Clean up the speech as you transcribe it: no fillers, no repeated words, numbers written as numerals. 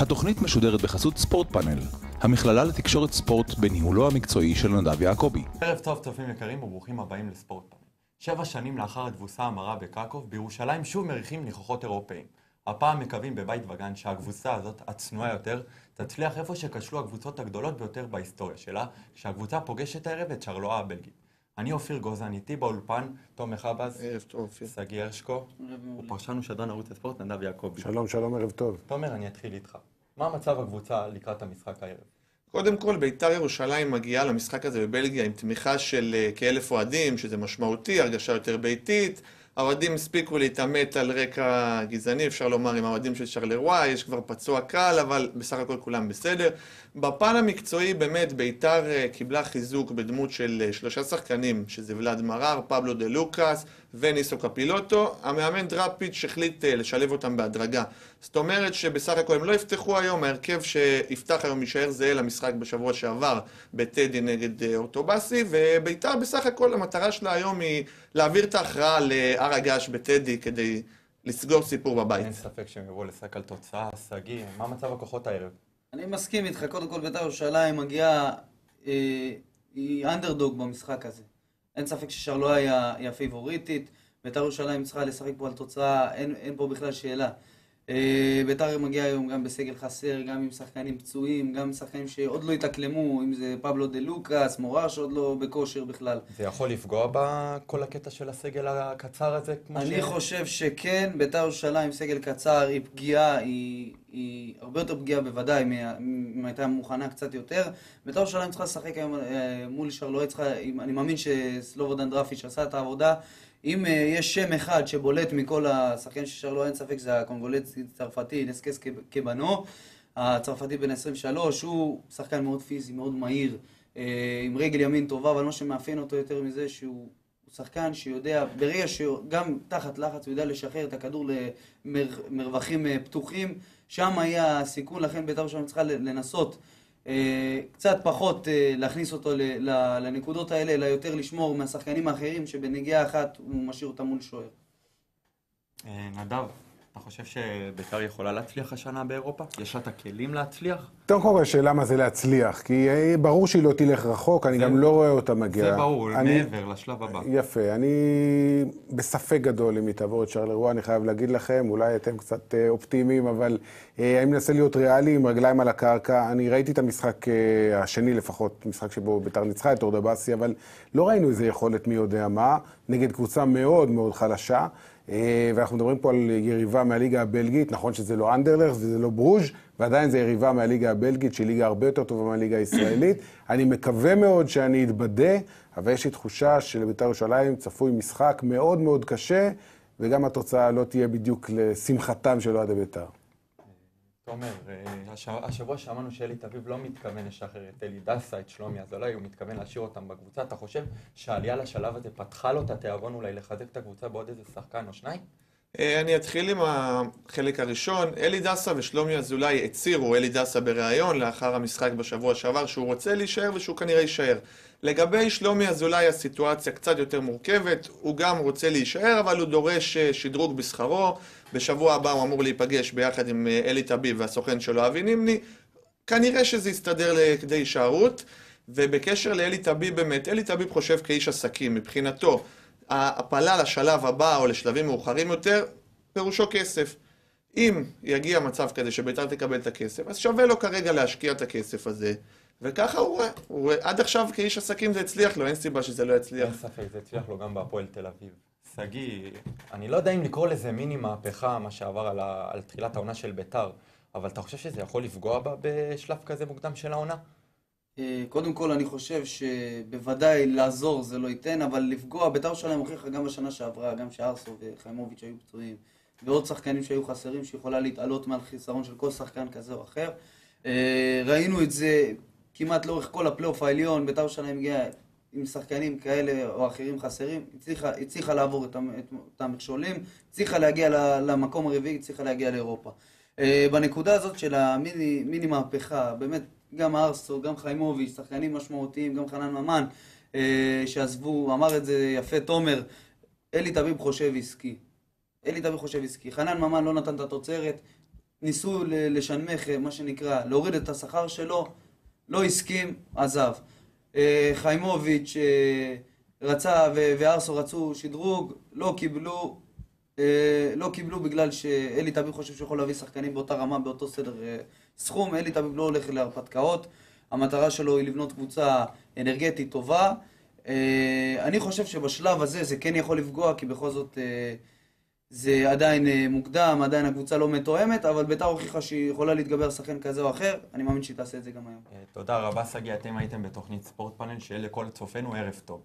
התוכנית משודרת בחסות ספורט פאנל, המכללה לתקשורת ספורט בניהולו המקצועי של נדב יעקבי. ערב טוב צופים יקרים וברוכים הבאים לספורט פאנל. 7 שנים לאחר התבוסה המרה בקרקוב, בירושלים שוב מריחים ניחוחות אירופאים. הפעם מקווים בבית וגן שהקבוצה הזאת, הצנועה יותר, תצליח איפה שכשלו הקבוצות הגדולות ביותר בהיסטוריה שלה, כשהקבוצה פוגשת הערב את שרלואה הבלגית. אני אופיר גוזן, איתי באולפן, תומר חבז, ערב טוב, אופיר. סגי הרשקו, ופרשן ושדרן ערוץ הספורט נדב יעקבי. שלום, שלום, ערב טוב. תומר, אני אתחיל איתך. מה מצב הקבוצה לקראת המשחק הערב? קודם כל, בית"ר ירושלים מגיעה למשחק הזה בבלגיה עם תמיכה של כ1,000 אוהדים, שזה משמעותי, הרגשה יותר ביתית. האוהדים הספיקו להתעמת על רקע גזעני, אפשר לומר, עם האוהדים של שרלרואה, יש כבר פצוע קל, אבל בסך הכל כולם בסדר. בפן המקצועי, באמת, בית"ר קיבלה חיזוק בדמות של 3 שחקנים, שזה ולד מרר, פבלו דה לוקאס וניסו קפילוטו. המאמן דראפיץ' החליט לשלב אותם בהדרגה. זאת אומרת שבסך הכל הם לא יפתחו היום, ההרכב שיפתח היום יישאר זהה למשחק בשבוע שעבר בטדי נגד אורטובסי, ובית"ר בסך הכל המטרה שלה היום היא להעביר את ההכרעה להר הגעש בטדי כדי לסגור סיפור בבית. אין ספק שהם יבואו לשחק על תוצאה. סגי, מה מצב הכוחות הערב? אני מסכים איתך, קודם כל בית"ר ירושלים מגיעה, היא אנדרדוג במשחק הזה. אין ספק ששרלואה היא הפיבוריטית, בית"ר ירושלים צריכה לשחק פה על תוצאה, אין פה בכלל שאלה. בית"ר מגיעה היום גם בסגל חסר, גם עם שחקנים פצועים, גם עם שחקנים שעוד לא התאקלמו, אם זה פבלו דה לוקאס, מורר שעוד לא בכושר בכלל. זה יכול לפגוע בכל הקטע של הסגל הקצר הזה? אני חושב שכן, בית"ר ירושלים סגל קצר היא פגיעה, היא הרבה יותר פגיעה בוודאי, אם הייתה מוכנה קצת יותר. בית"ר ירושלים צריכה לשחק היום מול שרלואה, אני מאמין שסלובודן דראפיץ' עשה את העבודה. אם יש שם אחד שבולט מכל השחקנים של שרלואה, אין ספק שזה הקונגולזי צרפתי, נסקס קבנו, הצרפתי בן 23, הוא שחקן מאוד פיזי, מאוד מהיר, עם רגל ימין טובה, אבל מה שמאפיין אותו יותר מזה שהוא שחקן שיודע, ברגע שגם תחת לחץ הוא יודע לשחרר את הכדור למרווחים פתוחים, שם היה הסיכון, לכן בית"ר ירושלים צריכה לנסות קצת פחות להכניס אותו לנקודות האלה, אלא יותר לשמור מהשחקנים האחרים שבנגיעה אחת הוא משאיר אותם מול שוער. נדב, אתה חושב שבית"ר יכולה להצליח השנה באירופה? יש לה את הכלים להצליח? קודם כל, השאלה מה זה להצליח, כי ברור שהיא לא תלך רחוק, אני גם לא רואה אותה מגיעה. זה ברור, מעבר לשלב הבא. יפה, אני בספק גדול אם היא תעבור את שרלרואה, אני חייב להגיד לכם, אולי אתם קצת אופטימיים, אבל אני מנסה להיות ריאלי עם רגליים על הקרקע. אני ראיתי את המשחק השני לפחות, משחק שבו בית"ר ניצחה את אורטובסי, אבל לא ראינו איזה יכולת מי יודע מה, נגד קבוצה מאוד מאוד חלשה. ואנחנו מדברים פה על יריבה מהליגה הבלגית, נכון שזה לא אנדרלכט וזה לא ברוז', ועדיין זה יריבה מהליגה הבלגית, שהיא ליגה הרבה יותר טובה מהליגה הישראלית. אני מקווה מאוד שאני אתבדה, אבל יש לי תחושה שלבית"ר ירושלים צפוי משחק מאוד מאוד קשה, וגם התוצאה לא תהיה בדיוק לשמחתם של אוהדי בית"ר. תומר, השבוע שמענו שאלי תביב לא מתכוון לשחרר את אלי דסה, את שלומי אזולאי, הוא מתכוון להשאיר אותם בקבוצה. אתה חושב שהעלייה לשלב הזה פתחה לו את התיאבון אולי לחזק את הקבוצה בעוד איזה שחקן או שניים? אני אתחיל עם החלק הראשון. אלי דסה ושלומי אזולאי הצהירו, אלי דסה בריאיון לאחר המשחק בשבוע שעבר, שהוא רוצה להישאר ושהוא כנראה יישאר. לגבי שלומי אזולאי הסיטואציה קצת יותר מורכבת, הוא גם רוצה להישאר, אבל הוא דורש שדרוג בשכרו. בשבוע הבא הוא אמור להיפגש ביחד עם אלי תביב והסוכן שלו אבי נימני. כנראה שזה יסתדר לכדי הישארות. ובקשר לאלי תביב באמת, אלי תביב חושב כאיש עסקים. מבחינתו, ההפלה לשלב הבא או לשלבים מאוחרים יותר, פירושו כסף. אם יגיע מצב כזה שבית"ר תקבל את הכסף, אז שווה לו כרגע להשקיע את הכסף הזה. וככה הוא רואה. עד עכשיו כאיש עסקים זה הצליח לו, אין סיבה שזה לא יצליח. אין ספק, זה הצליח לו גם בהפועל תל אביב. סגי, אני לא יודע אם לקרוא לזה מיני מהפכה, מה שעבר על תחילת העונה של בית"ר, אבל אתה חושב שזה יכול לפגוע בה בשלב כזה מוקדם של העונה? קודם כל אני חושב שבוודאי לעזור זה לא ייתן, אבל לפגוע, בית"ר ירושלים הוכיחה גם בשנה שעברה, גם שארסו וחיימוביץ' היו פצועים, ועוד שחקנים שהיו חסרים, שיכולה להתעלות מעל חיסרון של כל שחקן כזה או אחר. ראינו את זה כמעט לאורך כל הפלייאוף העליון, בית"ר ירושלים הגיעה עם שחקנים כאלה או אחרים חסרים, הצליחה לעבור את המכשולים, הצליחה להגיע למקום הרביעי, הצליחה להגיע לאירופה. בנקודה הזאת של המיני מהפכה, באמת גם ארסו, גם חיימוביץ', שחקנים משמעותיים, גם חנן ממן, שעזבו, אמר את זה יפה תומר, אלי תביב חושב עסקי. חנן ממן לא נתן את התוצרת, ניסו לשנמך, מה שנקרא, להוריד את השכר שלו, לא הסכים, עזב. חיימוביץ' רצה וארסו רצו שדרוג, לא קיבלו בגלל שאלי טביב חושב שהוא יכול להביא שחקנים באותה רמה, באותו סדר סכום. אלי טביב לא הולך להרפתקאות, המטרה שלו היא לבנות קבוצה אנרגטית טובה. אני חושב שבשלב הזה זה כן יכול לפגוע, כי בכל זאת זה עדיין מוקדם, עדיין הקבוצה לא מתואמת, אבל בית"ר הוכיחה שהיא יכולה להתגבר שחקן כזה או אחר, אני מאמין שהיא תעשה את זה גם היום. תודה רבה, סגי, אתם הייתם בתוכנית ספורט פאנל, שיהיה לכל צופינו ערב טוב.